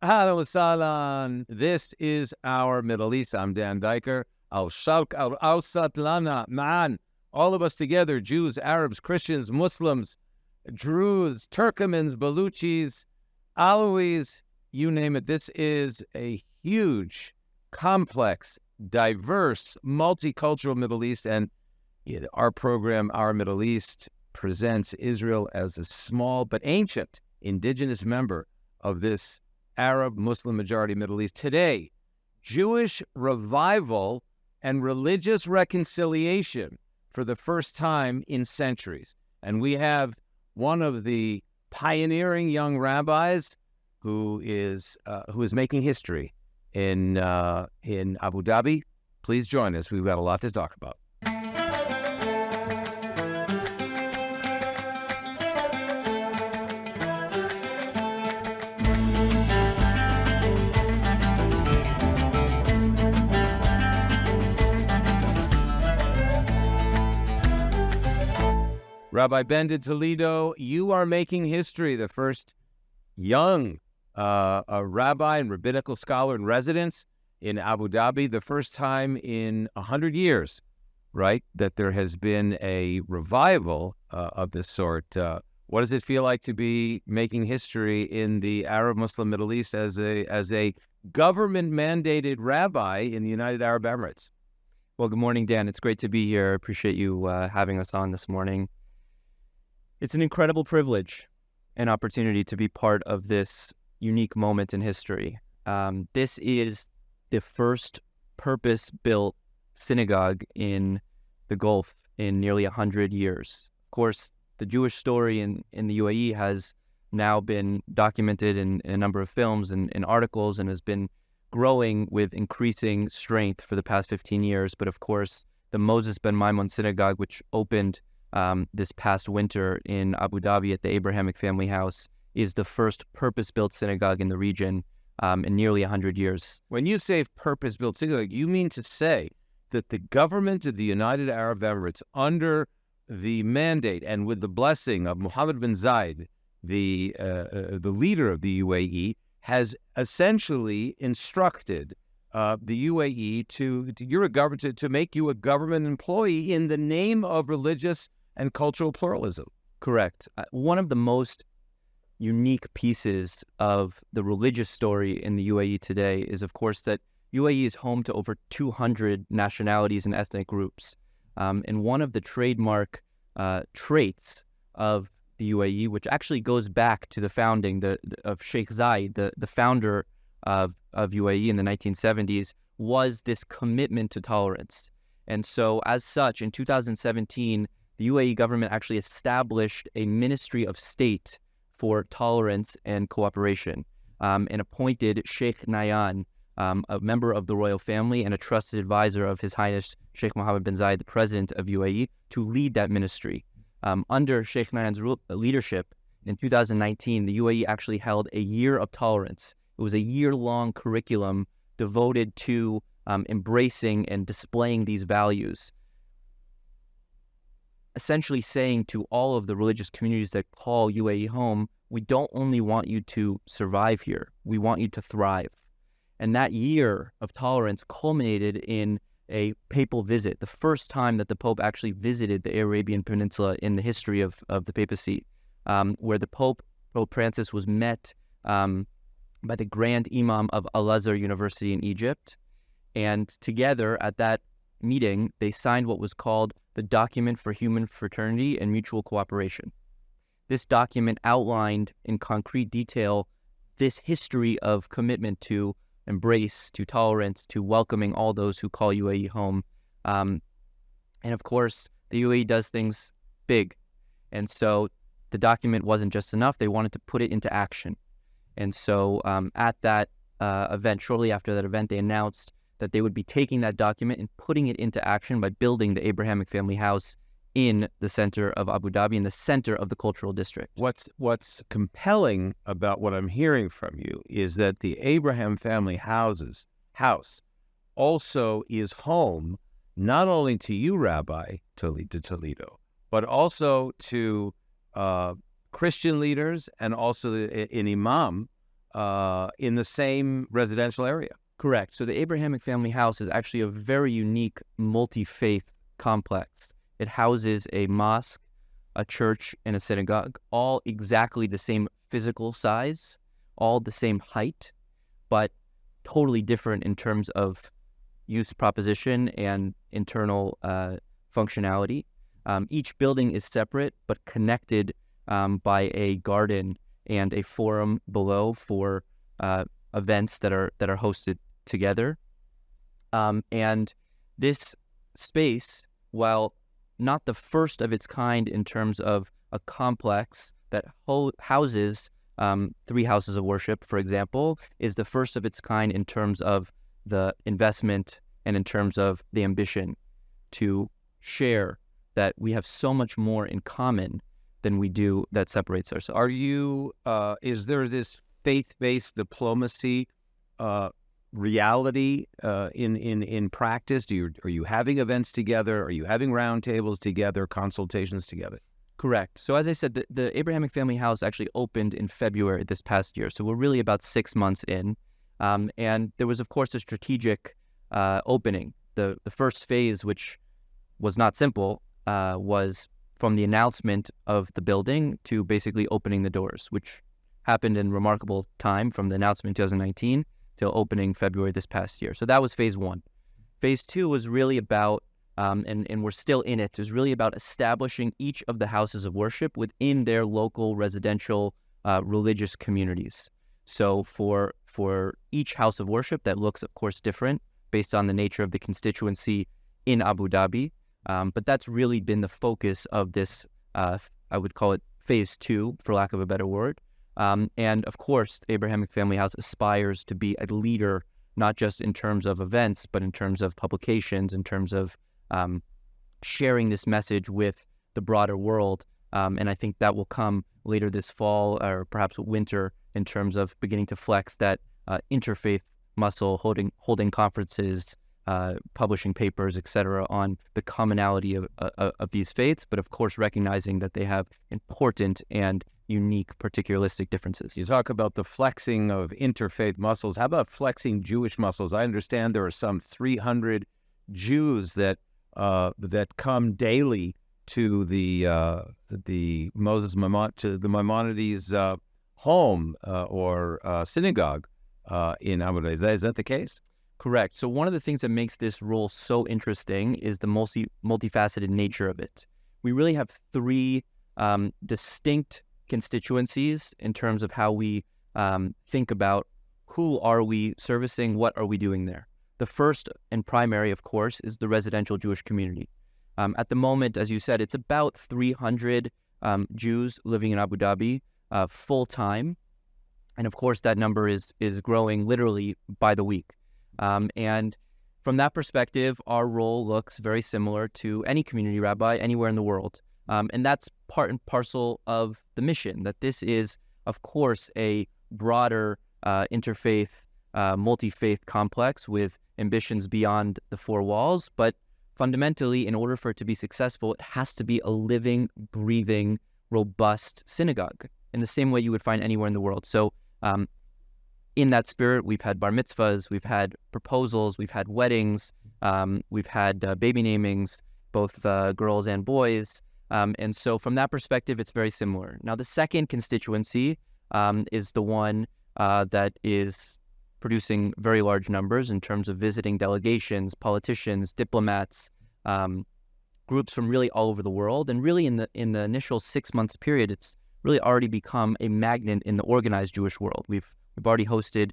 Ahlan wa sahlan. This is our Middle East. I'm Dan Diker. Al-Sharq al-Awsat lana ma'an. All of us together, Jews, Arabs, Christians, Muslims, Druze, Turkomans, Baluchis, Alawis, you name it. This is a huge, complex, diverse, multicultural Middle East. And our program, Our Middle East, presents Israel as a small but ancient indigenous member of this Arab Muslim majority Middle East. Today, Jewish revival and religious reconciliation for the first time in centuries. And we have one of the pioneering young rabbis who is making history in Abu Dhabi. Please join us. We've got a lot to talk about. Rabbi Ben De Toledo, you are making history, the first young a rabbi and rabbinical scholar in residence in Abu Dhabi, the first time in 100 years, right, that there has been a revival of this sort. What does it feel like to be making history in the Arab Muslim Middle East as a government-mandated rabbi in the United Arab Emirates? Well, good morning, Dan. It's great to be here. I appreciate you having us on this morning. It's an incredible privilege and opportunity to be part of this unique moment in history. This is the first purpose-built synagogue in the Gulf in nearly 100 years. Of course, the Jewish story in the UAE has now been documented in a number of films and articles and has been growing with increasing strength for the past 15 years. But of course, the Moses Ben Maimon synagogue, which opened this past winter in Abu Dhabi at the Abramamic family house, is the first purpose-built synagogue in the region in nearly 100 years. When you say purpose-built synagogue, you mean to say that the government of the United Arab Emirates, under the mandate and with the blessing of Mohammed bin Zayed, the leader of the UAE, has essentially instructed the UAE to make you a government employee in the name of religious and cultural pluralism. Correct. One of the most unique pieces of the religious story in the UAE today is, of course, that UAE is home to over 200 nationalities and ethnic groups. And one of the trademark traits of the UAE, which actually goes back to the founding of Sheikh Zayed, the founder of UAE in the 1970s, was this commitment to tolerance. And so, as such, in 2017, the UAE government actually established a Ministry of State for Tolerance and Cooperation and appointed Sheikh Nahyan, a member of the royal family and a trusted advisor of His Highness Sheikh Mohammed bin Zayed, the president of UAE, to lead that ministry. Under Sheikh Nahyan's leadership in 2019, the UAE actually held a year of tolerance. It was a year-long curriculum devoted to embracing and displaying these values, essentially saying to all of the religious communities that call UAE home, we don't only want you to survive here, we want you to thrive. And that year of tolerance culminated in a papal visit, the first time that the Pope actually visited the Arabian Peninsula in the history of the papacy, where the Pope Francis, was met by the Grand Imam of Al-Azhar University in Egypt. And together at that meeting, they signed what was called the Document for Human Fraternity and Mutual Cooperation. This document outlined in concrete detail this history of commitment to embrace, to tolerance, to welcoming all those who call UAE home. And of course, the UAE does things big. And so the document wasn't just enough. They wanted to put it into action. And so at that event, shortly after that event, they announced that they would be taking that document and putting it into action by building the Abrahamic family house in the center of Abu Dhabi, in the center of the cultural district. What's compelling about what I'm hearing from you is that the Abraham family house also is home not only to you, Rabbi Toledo, but also to Christian leaders and also an imam in the same residential area. Correct. So the Abrahamic family house is actually a very unique multi-faith complex. It houses a mosque, a church, and a synagogue, all exactly the same physical size, all the same height, but totally different in terms of use proposition and internal functionality. Each building is separate but connected by a garden and a forum below for events that are hosted together. And this space, while not the first of its kind in terms of a complex that houses 3 houses of worship, for example, is the first of its kind in terms of the investment and in terms of the ambition to share that we have so much more in common than we do that separates ourselves. Are you, is there this faith-based diplomacy reality in practice? Are you having events together? Are you having roundtables together, consultations together? Correct. So as I said, the Abrahamic family house actually opened in February this past year. So we're really about 6 months in. And there was, of course, a strategic opening. The first phase, which was not simple, was from the announcement of the building to basically opening the doors, which happened in remarkable time from the announcement in 2019 till opening February this past year. So that was phase 1. Phase 2 was really about, and we're still in it, was really about establishing each of the houses of worship within their local residential religious communities. So for each house of worship, that looks, of course, different based on the nature of the constituency in Abu Dhabi. But that's really been the focus of this, I would call it phase 2, for lack of a better word. And of course, the Abrahamic family house aspires to be a leader, not just in terms of events, but in terms of publications, in terms of sharing this message with the broader world. And I think that will come later this fall or perhaps winter in terms of beginning to flex that interfaith muscle, holding conferences, publishing papers, etc., on the commonality of these faiths, but of course recognizing that they have important and unique particularistic differences. You talk about the flexing of interfaith muscles. How about flexing Jewish muscles? I understand there are some 300 Jews that come daily to the Maimonides home or synagogue in Abu Dhabi. Is that the case? Correct. So one of the things that makes this role so interesting is the multifaceted nature of it. We really have 3 distinct constituencies in terms of how we think about who are we servicing, what are we doing there. The first and primary, of course, is the residential Jewish community. At the moment, as you said, it's about 300 Jews living in Abu Dhabi full-time. And of course, that number is growing literally by the week. And from that perspective, our role looks very similar to any community rabbi anywhere in the world. And that's part and parcel of the mission, that this is, of course, a broader interfaith, multi-faith complex with ambitions beyond the 4 walls. But fundamentally, in order for it to be successful, it has to be a living, breathing, robust synagogue in the same way you would find anywhere in the world. So in that spirit, we've had bar mitzvahs, we've had proposals, we've had weddings, we've had baby namings, both girls and boys. And so from that perspective, it's very similar. Now, the second constituency is the one that is producing very large numbers in terms of visiting delegations, politicians, diplomats, groups from really all over the world. And really in the initial 6 months period, it's really already become a magnet in the organized Jewish world. We've already hosted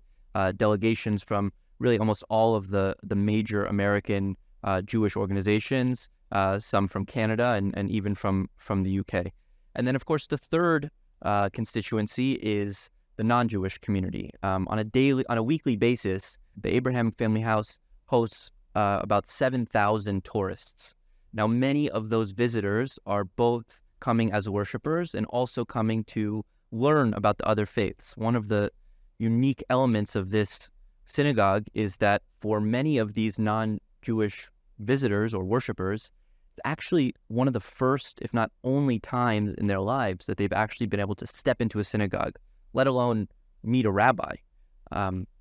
delegations from really almost all of the major American Jewish organizations, some from Canada and even from the UK. And then, of course, the third constituency is the non-Jewish community. On a weekly basis, the Abrahamic family house hosts about 7,000 tourists. Now, many of those visitors are both coming as worshipers and also coming to learn about the other faiths. One of the unique elements of this synagogue is that for many of these non-Jewish visitors or worshipers, it's actually one of the first, if not only, times in their lives that they've actually been able to step into a synagogue, let alone meet a rabbi.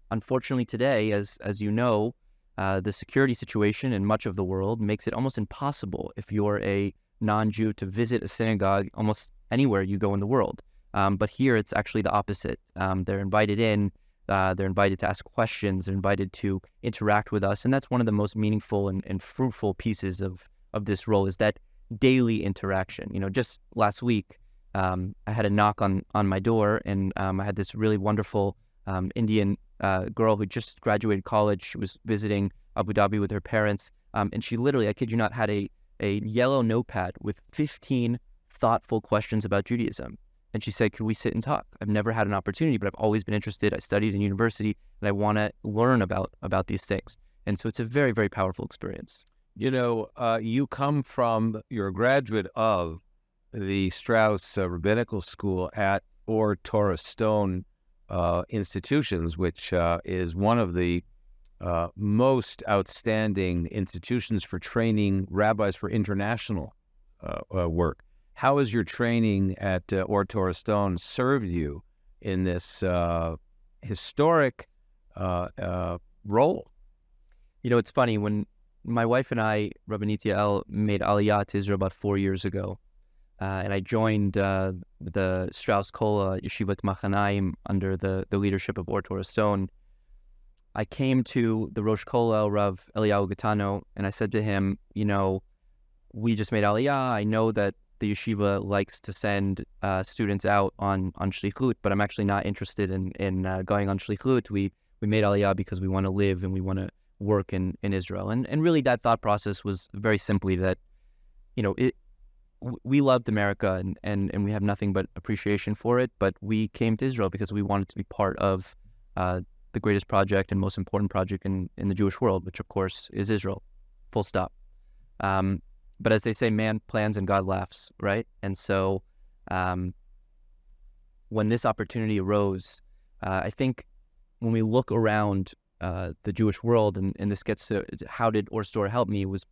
Unfortunately today, as you know, the security situation in much of the world makes it almost impossible if you're a non-Jew to visit a synagogue almost anywhere you go in the world. But here it's actually the opposite. They're invited in, they're invited to ask questions, they're invited to interact with us. And that's one of the most meaningful and fruitful pieces of this role, is that daily interaction. You know, just last week, I had a knock on my door, and I had this really wonderful Indian girl who just graduated college. She was visiting Abu Dhabi with her parents. And she literally, I kid you not, had a yellow notepad with 15 thoughtful questions about Judaism. And she said, could we sit and talk? I've never had an opportunity, but I've always been interested. I studied in university, and I want to learn about these things. And so it's a very, very powerful experience. You know, you're a graduate of the Strauss Rabbinical School at Ohr Torah Stone institutions, which is one of the most outstanding institutions for training rabbis for international work. How has your training at Ohr Torah Stone served you in this historic role? You know, it's funny, when my wife and I, Rabbi Nitiel, made Aliyah to Israel about 4 years ago, and I joined the Strauss Kola Yeshivat Machanaim under the leadership of Ohr Torah Stone. I came to the Rosh Kola, Rav Eliyahu Gatano, and I said to him, you know, we just made Aliyah. I know that the yeshiva likes to send students out on shlichut, but I'm actually not interested in going on shlichut. We made Aliyah because we want to live and we want to work in Israel. And really that thought process was very simply that, you know, we loved America and we have nothing but appreciation for it, but we came to Israel because we wanted to be part of the greatest project and most important project in the Jewish world, which of course is Israel, full stop. But as they say, man plans and God laughs, right? And so when this opportunity arose, I think when we look around the Jewish world, and this gets to how did Ohr Torah help me, was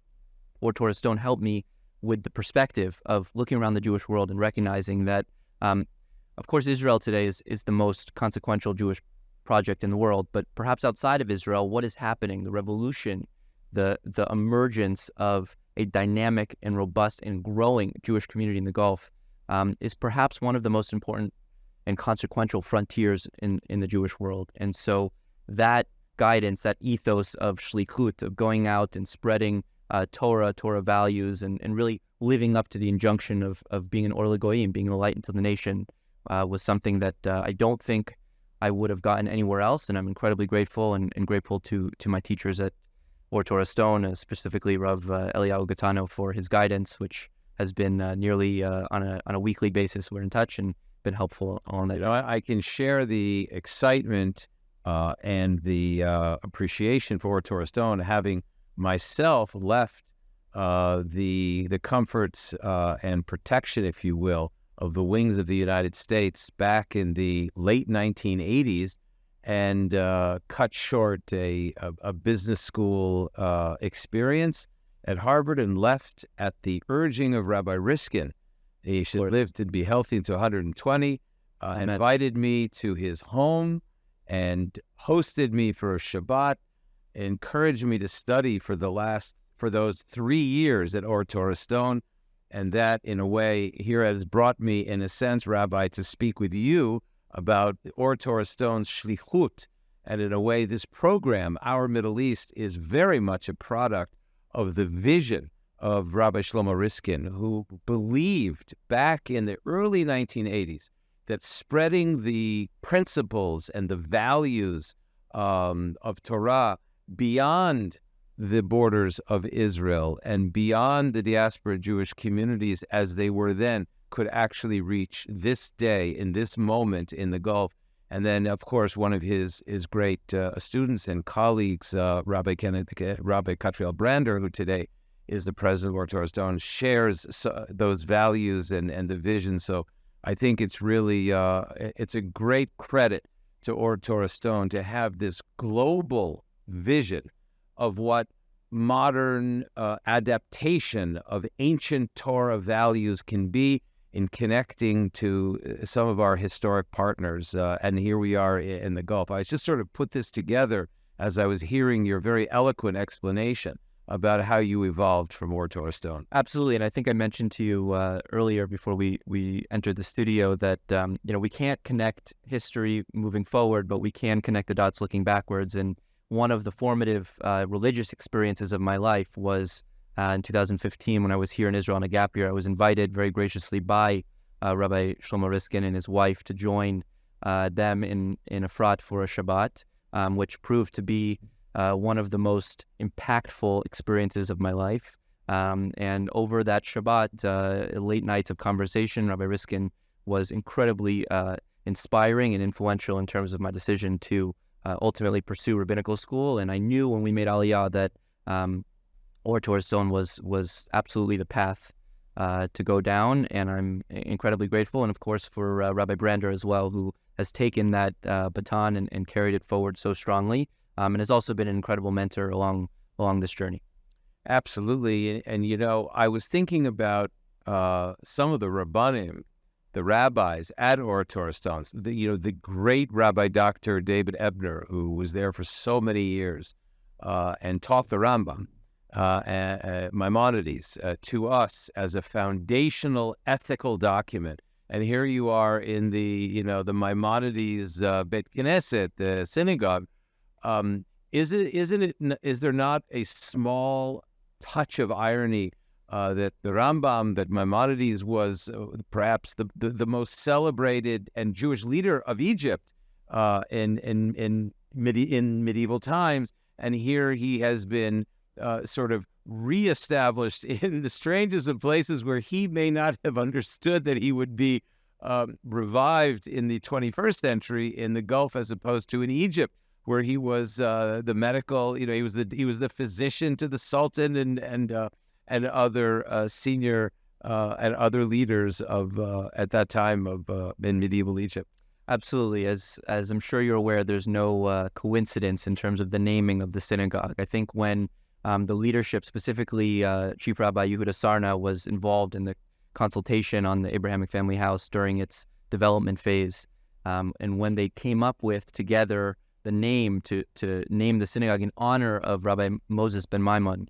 Ohr Torah Stone help me with the perspective of looking around the Jewish world and recognizing that, of course, Israel today is the most consequential Jewish project in the world, but perhaps outside of Israel, what is happening, the revolution, the emergence of a dynamic and robust and growing Jewish community in the Gulf is perhaps one of the most important and consequential frontiers in the Jewish world. And so that guidance, that ethos of shlichut, of going out and spreading Torah values, and really living up to the injunction of being an Or L'Goyim, being a light into the nation, was something that I don't think I would have gotten anywhere else. And I'm incredibly grateful and grateful to my teachers at Ohr Torah Stone, specifically Rav Eliyahu Gatano, for his guidance, which has been nearly on a weekly basis. We're in touch and been helpful on that. You know, I can share the excitement and the appreciation for Ohr Torah Stone, having myself left the comforts and protection, if you will, of the wings of the United States back in the late 1980s, and cut short a business school experience at Harvard, and left at the urging of Rabbi Riskin. He should live to be healthy to 120, invited me to his home and hosted me for a Shabbat, encouraged me to study for those 3 years at Ohr Torah Stone. And that, in a way, here has brought me, in a sense, Rabbi, to speak with you about Ohr Torah Stone's shlichut. And in a way, this program, Our Middle East, is very much a product of the vision of Rabbi Shlomo Riskin, who believed back in the early 1980s that spreading the principles and the values of Torah beyond the borders of Israel and beyond the diaspora Jewish communities as they were then could actually reach this day, in this moment in the Gulf. And then, of course, one of his great students and colleagues, Rabbi Catriel Brander, who today is the president of Ohr Torah Stone, shares those values and the vision. So I think it's really, it's a great credit to Ohr Torah Stone to have this global vision of what modern adaptation of ancient Torah values can be in connecting to some of our historic partners. And here we are in the Gulf. I just sort of put this together as I was hearing your very eloquent explanation about how you evolved from Ohr Torah stone. Absolutely, and I think I mentioned to you earlier before we entered the studio that we can't connect history moving forward, but we can connect the dots looking backwards. And one of the formative religious experiences of my life was in 2015 when I was here in Israel on a gap year. I was invited very graciously by Rabbi Riskin and his wife to join them in Efrat for a Shabbat, which proved to be one of the most impactful experiences of my life. And over that Shabbat, late nights of conversation, Rabbi Riskin was incredibly inspiring and influential in terms of my decision to ultimately pursue rabbinical school. And I knew when we made Aliyah that Ohr Torah stone was absolutely the path to go down. And I'm incredibly grateful. And of course for Rabbi Brander as well, who has taken that baton and carried it forward so strongly. And has also been an incredible mentor along this journey. Absolutely. And I was thinking about some of the Rabbanim, the rabbis at Ohr Torah stones, the great Rabbi Dr. David Ebner, who was there for so many years and taught the Rambam, Maimonides, to us as a foundational ethical document. And here you are in the Maimonides Bet Knesset, the synagogue. Is there not a small touch of irony that the Rambam, that Maimonides was perhaps the most celebrated and Jewish leader of Egypt in medieval times, and here he has been sort of reestablished in the strangest of places where he may not have understood that he would be revived in the 21st century in the Gulf as opposed to in Egypt, where he was the medical, he was the physician to the Sultan and other senior and other leaders of at that time in medieval Egypt. Absolutely, as I'm sure you're aware, there's no coincidence in terms of the naming of the synagogue. I think when the leadership, specifically Chief Rabbi Yehuda Sarna, was involved in the consultation on the Abrahamic family house during its development phase, and when they came up with together the name to name the synagogue in honor of Rabbi Moses ben Maimon,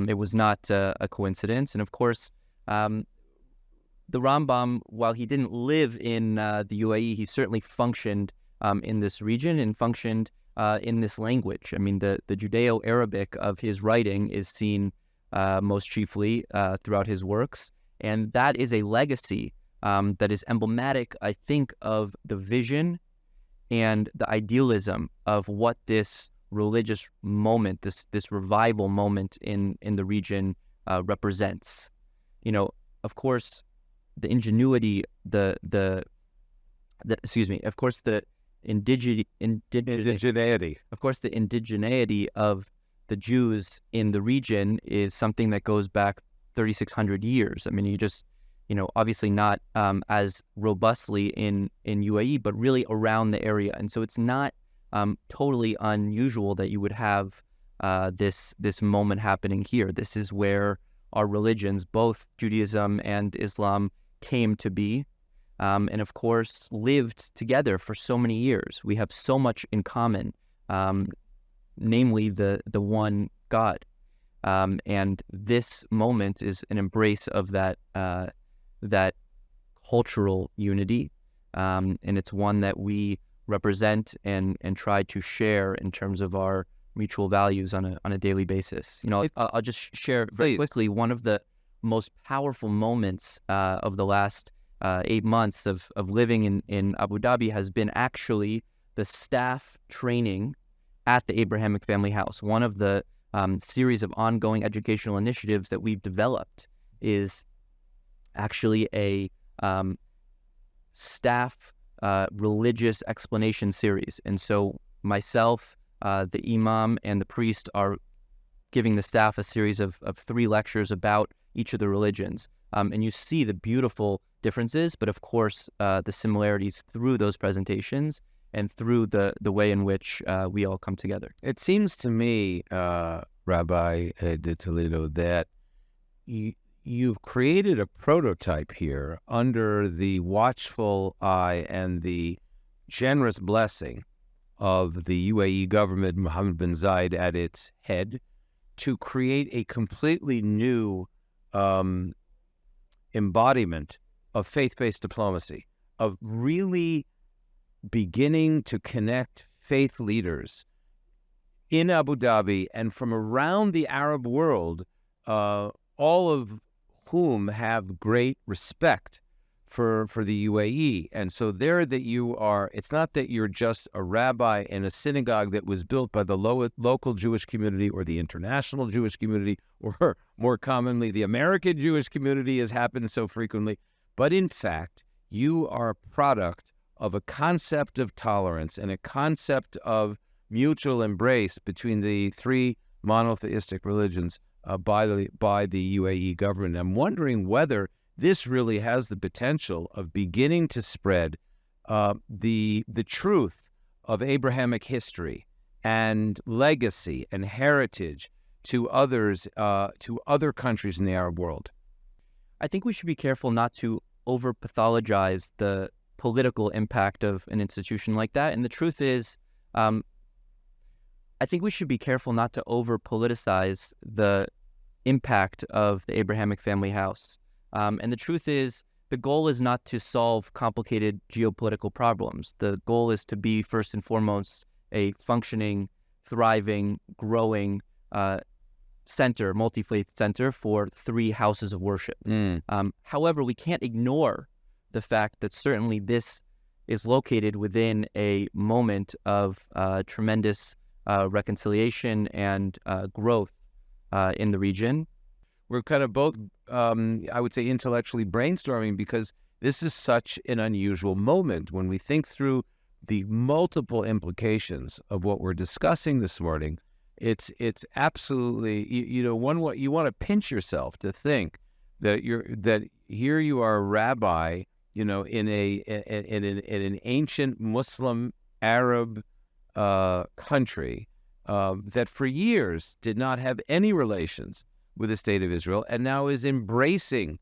it was not a coincidence. And of course, the Rambam, while he didn't live in the UAE, he certainly functioned in this region and functioned in this language. I mean, the Judeo-Arabic of his writing is seen most chiefly throughout his works. And that is a legacy that is emblematic, I think, of the vision and the idealism of what this religious moment, this revival moment in the region represents. Of course, the ingenuity, of course, the indigeneity. Of course, the indigeneity of the Jews in the region is something that goes back 3,600 years. I mean, you just, obviously not as robustly in UAE, but really around the area. And so it's not totally unusual that you would have this moment happening here. This is where our religions, both Judaism and Islam, came to be, and of course lived together for so many years. We have so much in common, namely the one God. And this moment is an embrace of that cultural unity, and it's one that we represent and try to share in terms of our mutual values on a daily basis. I'll just share very quickly one of the most powerful moments of the last 8 months of living in Abu Dhabi has been actually the staff training at the Abrahamic family house. One of the series of ongoing educational initiatives that we've developed is actually a staff religious explanation series. And so myself, the imam, and the priest are giving the staff a series of 3 lectures about each of the religions. And you see the beautiful differences, but of course the similarities through those presentations and through the way in which we all come together. It seems to me, Rabbi De Toledo, that you've created a prototype here under the watchful eye and the generous blessing of the UAE government, Mohammed bin Zayed at its head, to create a completely new embodiment of faith-based diplomacy, of really beginning to connect faith leaders in Abu Dhabi and from around the Arab world, all of whom have great respect for the UAE. And so there that you are, it's not that you're just a rabbi in a synagogue that was built by the local Jewish community or the international Jewish community, or more commonly, the American Jewish community, as happens so frequently. But in fact, you are a product of a concept of tolerance and a concept of mutual embrace between the three monotheistic religions by the UAE government. I'm wondering whether this really has the potential of beginning to spread the truth of Abrahamic history and legacy and heritage to others, to other countries in the Arab world. I think we should be careful not to over-pathologize the political impact of an institution like that. And the truth is, I think we should be careful not to over-politicize the impact of the Abrahamic family house. And the truth is, the goal is not to solve complicated geopolitical problems. The goal is to be, first and foremost, a functioning, thriving, growing center, multi-faith center for three houses of worship. However, we can't ignore the fact that certainly this is located within a moment of tremendous reconciliation and growth in the region. We're kind of both, I would say, intellectually brainstorming, because this is such an unusual moment when we think through the multiple implications of what we're discussing this morning. It's absolutely, you want to pinch yourself to think that here you are a rabbi, in an ancient Muslim Arab country that for years did not have any relations with the state of Israel, and now is embracing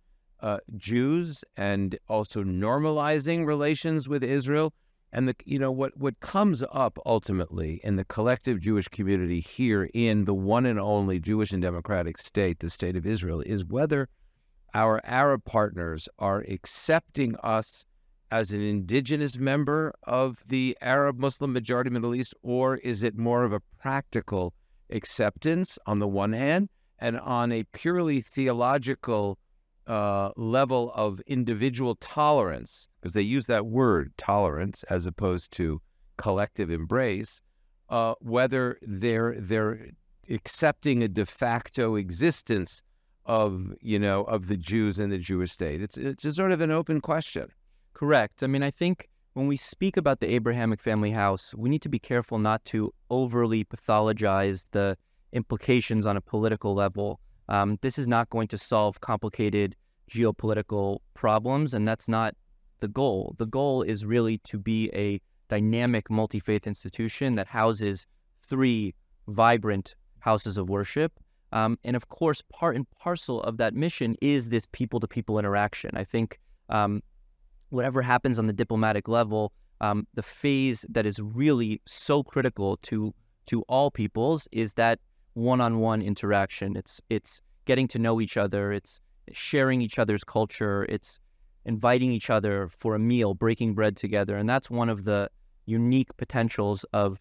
Jews and also normalizing relations with Israel. And what comes up ultimately in the collective Jewish community here in the one and only Jewish and democratic state, the state of Israel, is whether our Arab partners are accepting us as an indigenous member of the Arab Muslim majority Middle East, or is it more of a practical acceptance on the one hand, and on a purely theological level of individual tolerance, because they use that word tolerance as opposed to collective embrace, whether they're accepting a de facto existence of the Jews in the Jewish state. It's just sort of an open question. Correct. I mean, I think when we speak about the Abrahamic family house, we need to be careful not to overly pathologize the implications on a political level. This is not going to solve complicated geopolitical problems, and that's not the goal. The goal is really to be a dynamic multi-faith institution that houses three vibrant houses of worship. And of course, part and parcel of that mission is this people-to-people interaction. I think whatever happens on the diplomatic level, the phase that is really so critical to all peoples is that one-on-one interaction. It's getting to know each other. It's sharing each other's culture. It's inviting each other for a meal, breaking bread together. And that's one of the unique potentials of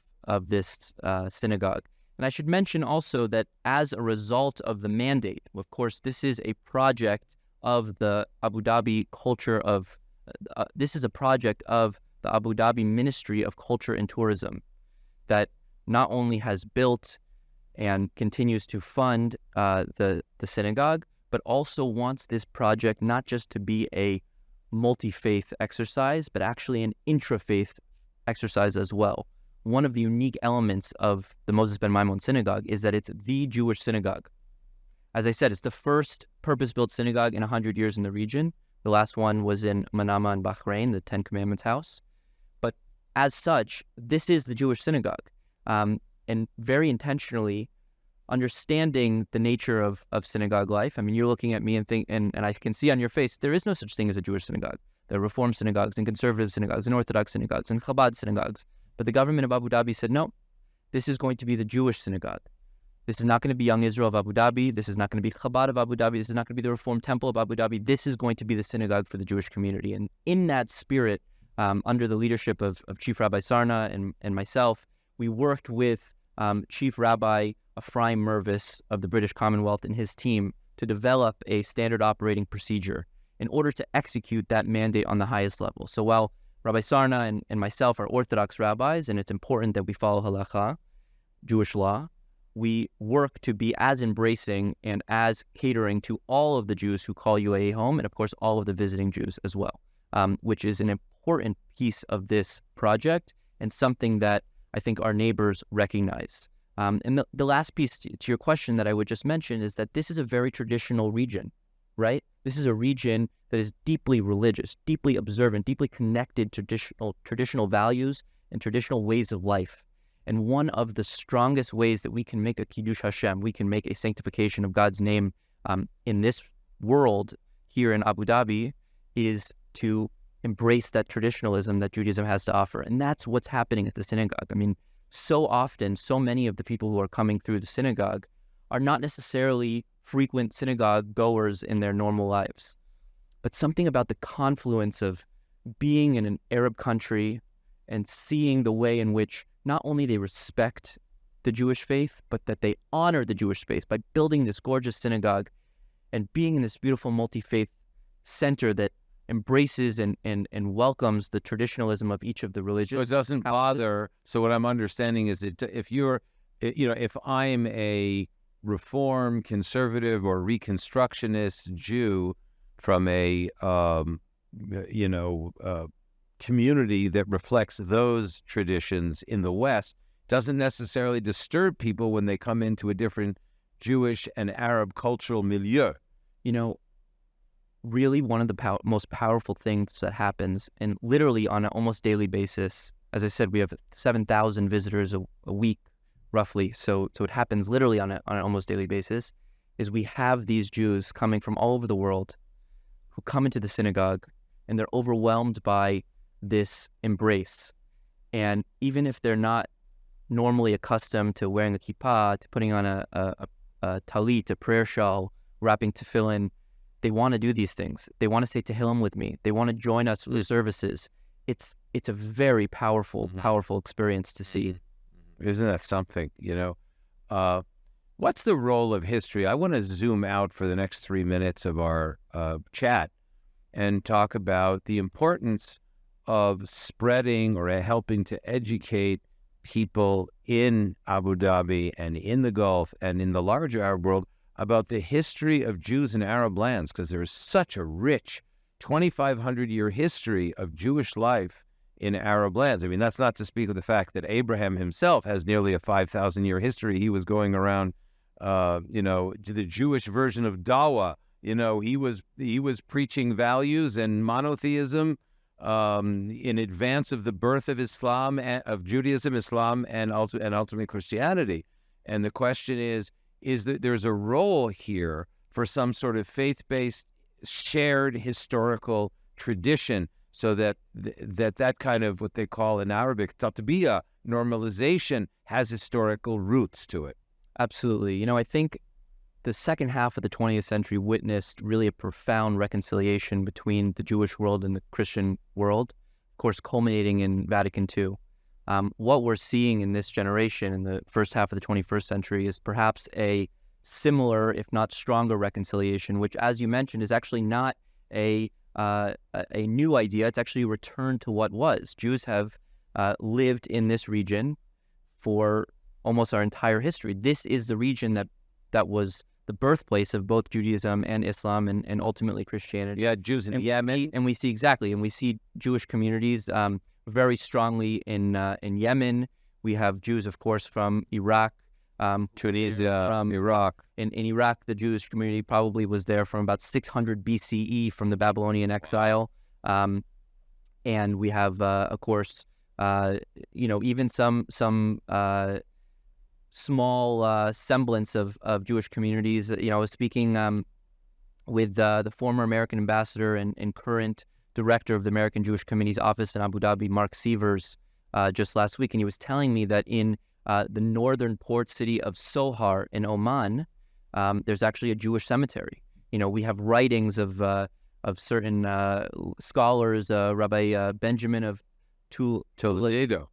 this synagogue. And I should mention also that as a result of the mandate, of course, this is a project of the Abu Dhabi culture of, this is a project of the Abu Dhabi Ministry of Culture and Tourism that not only has built and continues to fund the synagogue, but also wants this project not just to be a multi-faith exercise, but actually an intra-faith exercise as well. One of the unique elements of the Moses ben Maimon synagogue is that it's the Jewish synagogue. As I said, it's the first purpose-built synagogue in 100 years in the region. The last one was in Manama in Bahrain, the Ten Commandments house. But as such, this is the Jewish synagogue. And very intentionally, understanding the nature of synagogue life. I mean, you're looking at me and I can see on your face, there is no such thing as a Jewish synagogue. There are Reform synagogues and conservative synagogues and Orthodox synagogues and Chabad synagogues. But the government of Abu Dhabi said, no, this is going to be the Jewish synagogue. This is not going to be Young Israel of Abu Dhabi. This is not going to be Chabad of Abu Dhabi. This is not going to be the Reform Temple of Abu Dhabi. This is going to be the synagogue for the Jewish community. And in that spirit, under the leadership of Chief Rabbi Sarna and myself, we worked with Chief Rabbi Ephraim Mervis of the British Commonwealth and his team to develop a standard operating procedure in order to execute that mandate on the highest level. So while Rabbi Sarna and myself are Orthodox rabbis, and it's important that we follow halakha, Jewish law, we work to be as embracing and as catering to all of the Jews who call UAE home, and of course all of the visiting Jews as well, which is an important piece of this project and something that I think our neighbors recognize. And the last piece to your question that I would just mention is that this is a very traditional region, right? This is a region that is deeply religious, deeply observant, deeply connected to traditional values and traditional ways of life. And one of the strongest ways that we can make a Kiddush Hashem, we can make a sanctification of God's name in this world here in Abu Dhabi, is to embrace that traditionalism that Judaism has to offer. And that's what's happening at the synagogue. I mean, so often, so many of the people who are coming through the synagogue are not necessarily frequent synagogue goers in their normal lives. But something about the confluence of being in an Arab country and seeing the way in which not only they respect the Jewish faith, but that they honor the Jewish faith by building this gorgeous synagogue and being in this beautiful multi-faith center that embraces and welcomes the traditionalism of each of the religions. So it doesn't bother. So what I'm understanding is that if I'm a Reform, conservative, or Reconstructionist Jew from a community that reflects those traditions in the West, doesn't necessarily disturb people when they come into a different Jewish and Arab cultural milieu. Really one of the most powerful things that happens, and literally on an almost daily basis, as I said, we have 7,000 visitors a week, roughly, so it happens literally on an almost daily basis, is we have these Jews coming from all over the world who come into the synagogue, and they're overwhelmed by this embrace. And even if they're not normally accustomed to wearing a kippah, to putting on a talit, a prayer shawl, wrapping tefillin, they want to do these things. They want to say Tehillim with me. They want to join us for the services. It's a very powerful, powerful experience to see. Isn't that something, What's the role of history? I want to zoom out for the next 3 minutes of our chat and talk about the importance of spreading or helping to educate people in Abu Dhabi and in the Gulf and in the larger Arab world about the history of Jews in Arab lands, because there is such a rich 2,500-year history of Jewish life in Arab lands. I mean, that's not to speak of the fact that Abraham himself has nearly a 5,000-year history. He was going around, to the Jewish version of Dawah. He was preaching values and monotheism in advance of the birth of Islam, of Judaism, Islam, and ultimately Christianity. And the question is that there's a role here for some sort of faith-based shared historical tradition, so that that kind of what they call in Arabic tatbiya, normalization, has historical roots to it. Absolutely. I think the second half of the 20th century witnessed really a profound reconciliation between the Jewish world and the Christian world, of course, culminating in Vatican II. What we're seeing in this generation in the first half of the 21st century is perhaps a similar, if not stronger, reconciliation, which, as you mentioned, is actually not a new idea. It's actually a return to what was. Jews have lived in this region for almost our entire history. This is the region that was the birthplace of both Judaism and Islam and ultimately Christianity. Yeah, Jews in Yemen. We see Jewish communities very strongly in Yemen. We have Jews, of course, from Iraq, Tunisia, from Iraq. In Iraq, the Jewish community probably was there from about 600 BCE from the Babylonian exile. And we have, of course, even some small semblance of Jewish communities. I was speaking with the former American ambassador and current director of the American Jewish Committee's office in Abu Dhabi, Mark Sievers, just last week, and he was telling me that in the northern port city of Sohar in Oman, there's actually a Jewish cemetery. We have writings of certain scholars, Rabbi Benjamin of Toledo.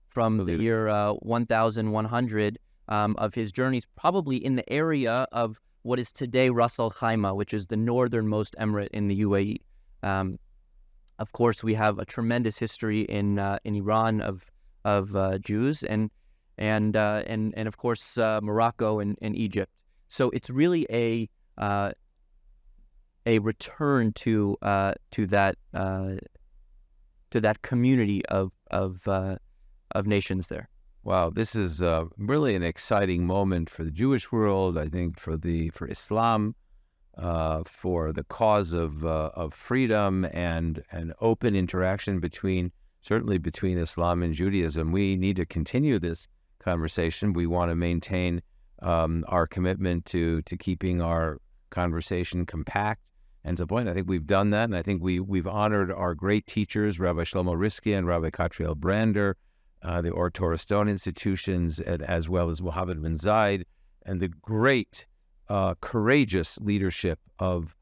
From the year 1100 of his journeys, probably in the area of what is today Ras Al Khaimah, which is the northernmost emirate in the UAE. Of course, we have a tremendous history in Iran of Jews, and of course Morocco and Egypt. So it's really a return to that community of nations there. Wow, this is really an exciting moment for the Jewish world. I think for Islam, for the cause of freedom and open interaction certainly between Islam and Judaism. We need to continue this conversation. We want to maintain our commitment to keeping our conversation compact and to the point. I think we've done that, and I think we've honored our great teachers, Rabbi Shlomo Riskin and Rabbi Catriel Brander, the Or Torah Stone institutions, as well as Mohammed bin Zayed, and the great, courageous leadership of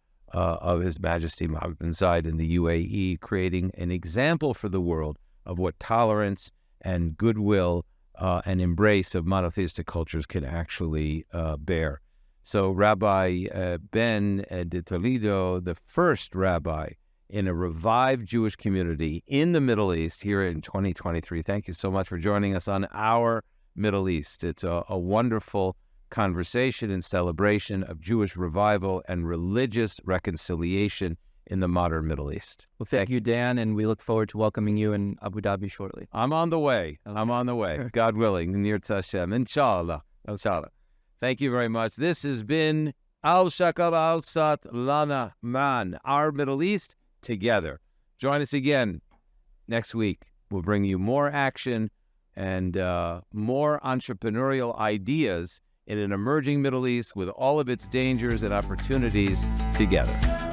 His Majesty Mohammed bin Zayed in the UAE, creating an example for the world of what tolerance and goodwill and embrace of monotheistic cultures can actually bear. So Rabbi Ben De Toledo, the first rabbi in a revived Jewish community in the Middle East here in 2023. Thank you so much for joining us on Our Middle East. It's a wonderful conversation and celebration of Jewish revival and religious reconciliation in the modern Middle East. Well, thank you, Dan, and we look forward to welcoming you in Abu Dhabi shortly. I'm on the way. Okay. I'm on the way. God willing. Nir Tashem. Inshallah. Inshallah. Thank you very much. This has been Al Shakal Al Sat Lana Man, Our Middle East together. Join us again next week. We'll bring you more action and more entrepreneurial ideas in an emerging Middle East with all of its dangers and opportunities together.